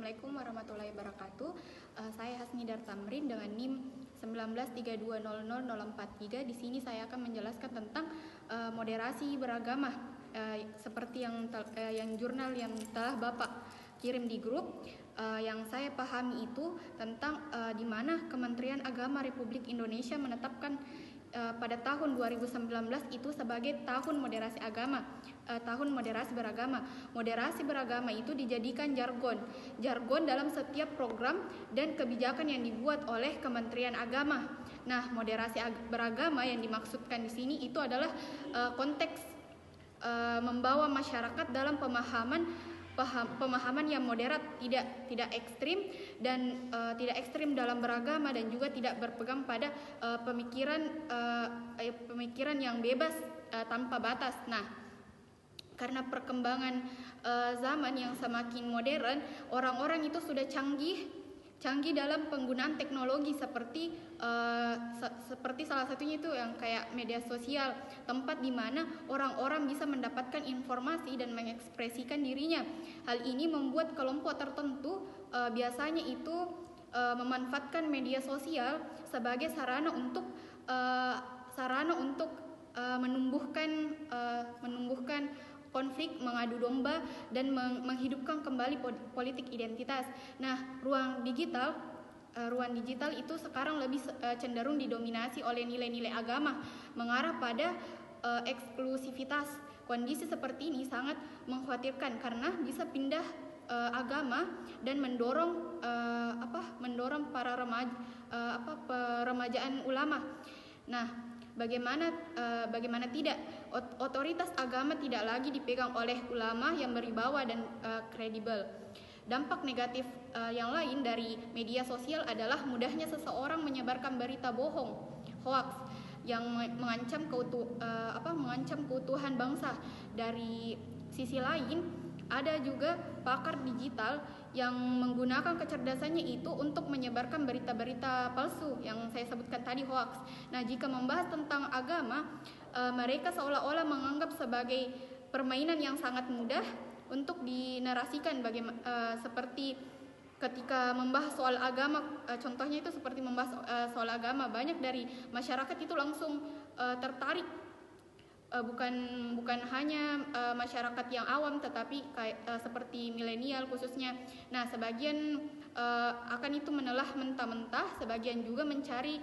Assalamualaikum warahmatullahi wabarakatuh. Saya Hasmidar Tamrin dengan NIM 1932000443. Di sini saya akan menjelaskan tentang moderasi beragama seperti yang jurnal yang telah Bapak kirim di grup. Yang saya pahami itu tentang di mana Kementerian Agama Republik Indonesia menetapkan pada tahun 2019 itu sebagai tahun moderasi agama, tahun moderasi beragama. Moderasi beragama itu dijadikan jargon dalam setiap program dan kebijakan yang dibuat oleh Kementerian Agama. Nah, moderasi beragama yang dimaksudkan di sini itu adalah konteks membawa masyarakat dalam pemahaman yang moderat, tidak ekstrim dan tidak ekstrim dalam beragama, dan juga tidak berpegang pada pemikiran yang bebas tanpa batas. Nah, karena perkembangan zaman yang semakin modern, orang-orang itu sudah canggih dalam penggunaan teknologi seperti salah satunya itu yang kayak media sosial, tempat di mana orang-orang bisa mendapatkan informasi dan mengekspresikan dirinya. Hal ini membuat kelompok tertentu biasanya itu memanfaatkan media sosial sebagai sarana untuk menumbuhkan konflik, mengadu domba, dan menghidupkan kembali politik identitas. Nah, ruang digital itu sekarang lebih cenderung didominasi oleh nilai-nilai agama, mengarah pada eksklusivitas. Kondisi seperti ini sangat mengkhawatirkan karena bisa pindah agama dan mendorong peremajaan ulama. Nah, Bagaimana tidak, otoritas agama tidak lagi dipegang oleh ulama yang berwibawa dan kredibel. Dampak negatif yang lain dari media sosial adalah mudahnya seseorang menyebarkan berita bohong, hoax, yang mengancam keutuhan bangsa. Dari sisi lain, ada juga pakar digital yang menggunakan kecerdasannya itu untuk menyebarkan berita-berita palsu yang saya sebutkan tadi, hoax. Nah, jika membahas tentang agama, mereka seolah-olah menganggap sebagai permainan yang sangat mudah untuk dinarasikan, seperti ketika membahas soal agama, contohnya itu seperti membahas soal agama, banyak dari masyarakat itu langsung tertarik. Bukan hanya masyarakat yang awam, tetapi seperti milenial khususnya. Nah, sebagian akan itu menelah mentah-mentah, sebagian juga mencari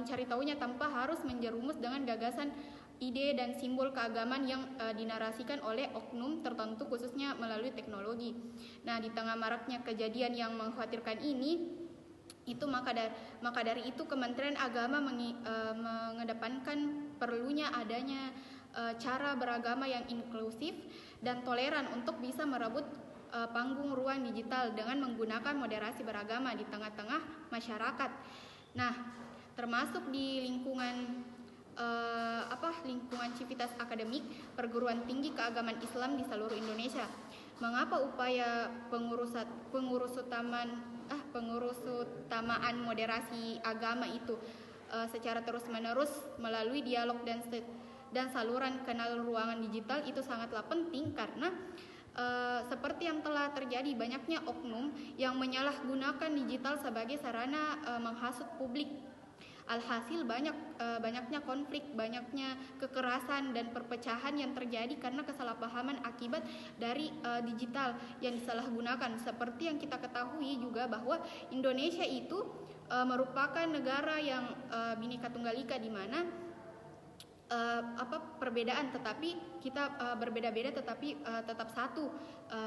tahunya tanpa harus menjerumus dengan gagasan, ide, dan simbol keagamaan yang dinarasikan oleh oknum tertentu, khususnya melalui teknologi. Nah, di tengah maraknya kejadian yang mengkhawatirkan ini, maka dari itu Kementerian Agama mengedepankan perlunya adanya cara beragama yang inklusif dan toleran untuk bisa merebut panggung ruang digital dengan menggunakan moderasi beragama di tengah-tengah masyarakat. Nah, termasuk di lingkungan civitas akademik perguruan tinggi keagamaan Islam di seluruh Indonesia. Mengapa upaya pengurusutamaan moderasi agama itu secara terus-menerus melalui dialog dan saluran kanal ruangan digital itu sangatlah penting, karena seperti yang telah terjadi, banyaknya oknum yang menyalahgunakan digital sebagai sarana menghasut publik. Alhasil banyaknya konflik, banyaknya kekerasan dan perpecahan yang terjadi karena kesalahpahaman akibat dari digital yang disalahgunakan. Seperti yang kita ketahui juga bahwa Indonesia itu merupakan negara yang Bhinneka Tunggal Ika, di mana perbedaan tetapi kita berbeda-beda tetapi tetap satu,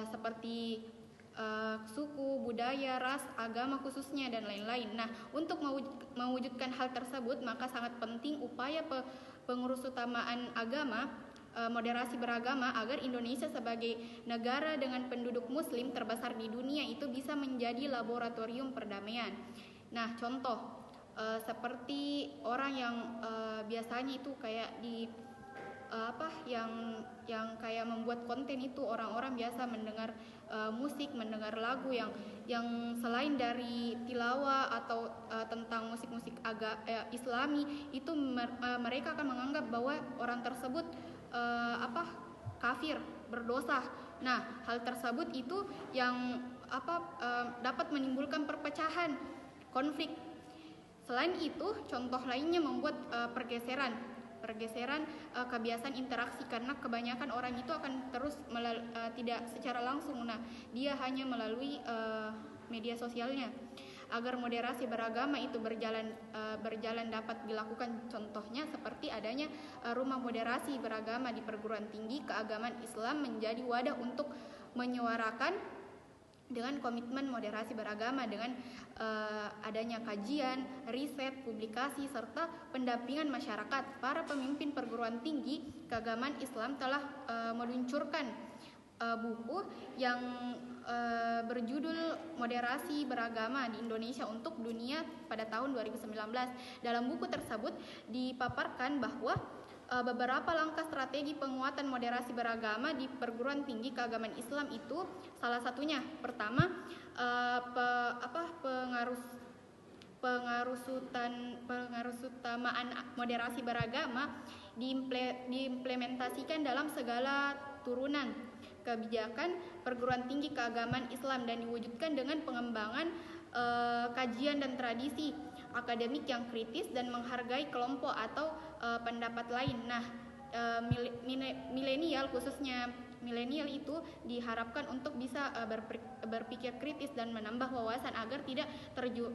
seperti suku, budaya, ras, agama khususnya, dan lain-lain. Nah, untuk mewujudkan hal tersebut, maka sangat penting upaya pengurusutamaan agama, moderasi beragama, agar Indonesia sebagai negara dengan penduduk muslim terbesar di dunia itu bisa menjadi laboratorium perdamaian. Nah, contoh seperti orang yang biasanya itu kayak yang kayak membuat konten itu, orang-orang biasa mendengar musik, mendengar lagu yang selain dari tilawah atau tentang musik-musik Islami itu, mereka akan menganggap bahwa orang tersebut kafir, berdosa. Nah, hal tersebut itu yang dapat menimbulkan perpecahan, konflik. Selain itu, contoh lainnya membuat pergeseran kebiasaan interaksi, karena kebanyakan orang itu akan terus tidak secara langsung. Nah, dia hanya melalui media sosialnya. Agar moderasi beragama itu berjalan dapat dilakukan, contohnya seperti adanya rumah moderasi beragama di perguruan tinggi keagamaan Islam menjadi wadah untuk menyuarakan dengan komitmen moderasi beragama dengan adanya kajian, riset, publikasi, serta pendampingan masyarakat. Para pemimpin perguruan tinggi keagamaan Islam telah meluncurkan buku yang berjudul Moderasi Beragama di Indonesia untuk Dunia pada tahun 2019. Dalam buku tersebut dipaparkan bahwa beberapa langkah strategi penguatan moderasi beragama di perguruan tinggi keagamaan Islam itu salah satunya, pertama, pengurusutamaan moderasi beragama diimplementasikan dalam segala turunan kebijakan perguruan tinggi keagamaan Islam dan diwujudkan dengan pengembangan kajian dan tradisi akademik yang kritis dan menghargai kelompok atau pendapat lain. Nah, milenial, khususnya milenial itu diharapkan untuk bisa berpikir kritis dan menambah wawasan agar tidak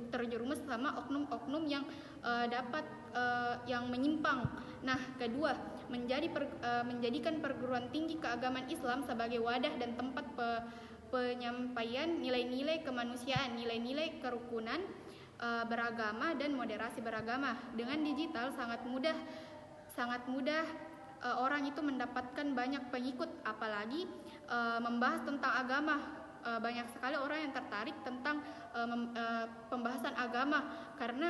terjerumus sama oknum-oknum yang yang menyimpang. Nah, kedua, menjadikan perguruan tinggi keagamaan Islam sebagai wadah dan tempat penyampaian nilai-nilai kemanusiaan, nilai-nilai kerukunan beragama dan moderasi beragama. Dengan digital sangat mudah orang itu mendapatkan banyak pengikut, apalagi membahas tentang agama. Banyak sekali orang yang tertarik tentang pembahasan agama karena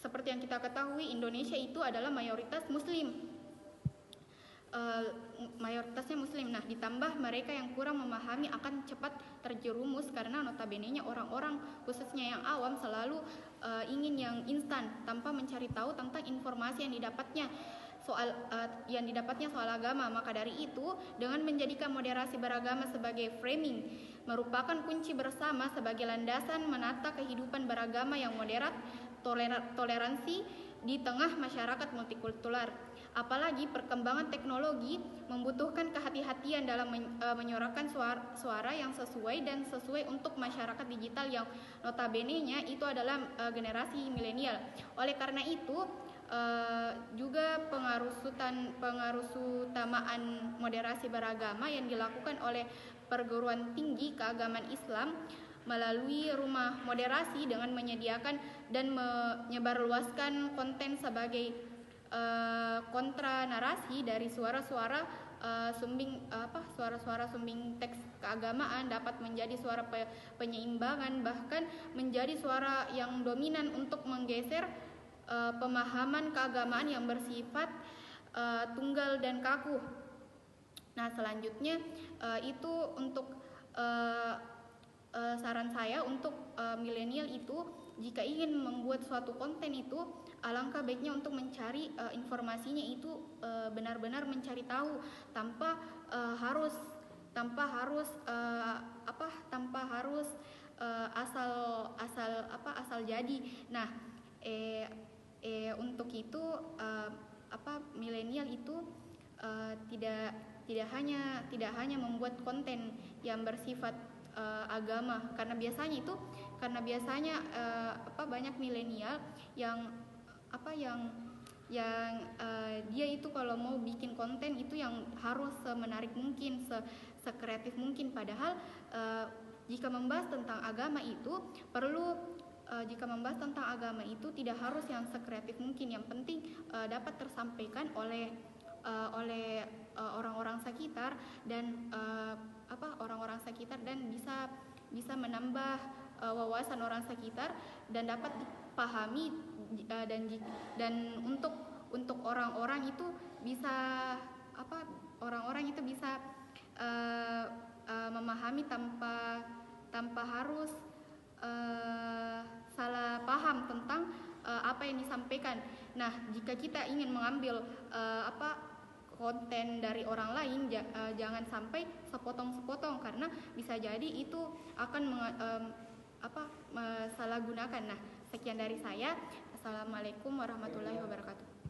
seperti yang kita ketahui, Indonesia itu adalah mayoritasnya muslim. Nah, ditambah mereka yang kurang memahami akan cepat terjerumus karena notabene-nya orang-orang khususnya yang awam selalu ingin yang instan tanpa mencari tahu tentang informasi yang didapatnya soal agama. Maka dari itu, dengan menjadikan moderasi beragama sebagai framing merupakan kunci bersama sebagai landasan menata kehidupan beragama yang moderat, toleransi di tengah masyarakat multikultural. Apalagi perkembangan teknologi membutuhkan kehati-hatian dalam menyuarakan suara yang sesuai untuk masyarakat digital yang notabene-nya itu adalah generasi milenial. Oleh karena itu, juga pengurusutamaan moderasi beragama yang dilakukan oleh perguruan tinggi keagamaan Islam melalui rumah moderasi dengan menyediakan dan menyebarluaskan konten sebagai kontra narasi dari suara-suara sumbing teks keagamaan dapat menjadi suara penyeimbangan, bahkan menjadi suara yang dominan untuk menggeser pemahaman keagamaan yang bersifat tunggal dan kaku. Nah, selanjutnya itu untuk saran saya untuk milenial itu, jika ingin membuat suatu konten itu, alangkah baiknya untuk mencari informasinya itu benar-benar mencari tahu tanpa harus asal jadi. Nah, untuk itu milenial itu tidak hanya membuat konten yang bersifat agama, karena biasanya banyak milenial yang dia itu kalau mau bikin konten itu yang harus semenarik mungkin, sekreatif mungkin, padahal jika membahas tentang agama itu tidak harus yang sekreatif mungkin. Yang penting dapat tersampaikan oleh orang-orang sekitar dan bisa menambah wawasan orang sekitar dan dapat dipahami dan untuk orang-orang itu bisa memahami tanpa harus salah paham tentang apa yang disampaikan. Nah, jika kita ingin mengambil konten dari orang lain, jangan sampai sepotong-sepotong karena bisa jadi itu akan salah gunakan. Nah, sekian dari saya. Assalamualaikum warahmatullahi wabarakatuh.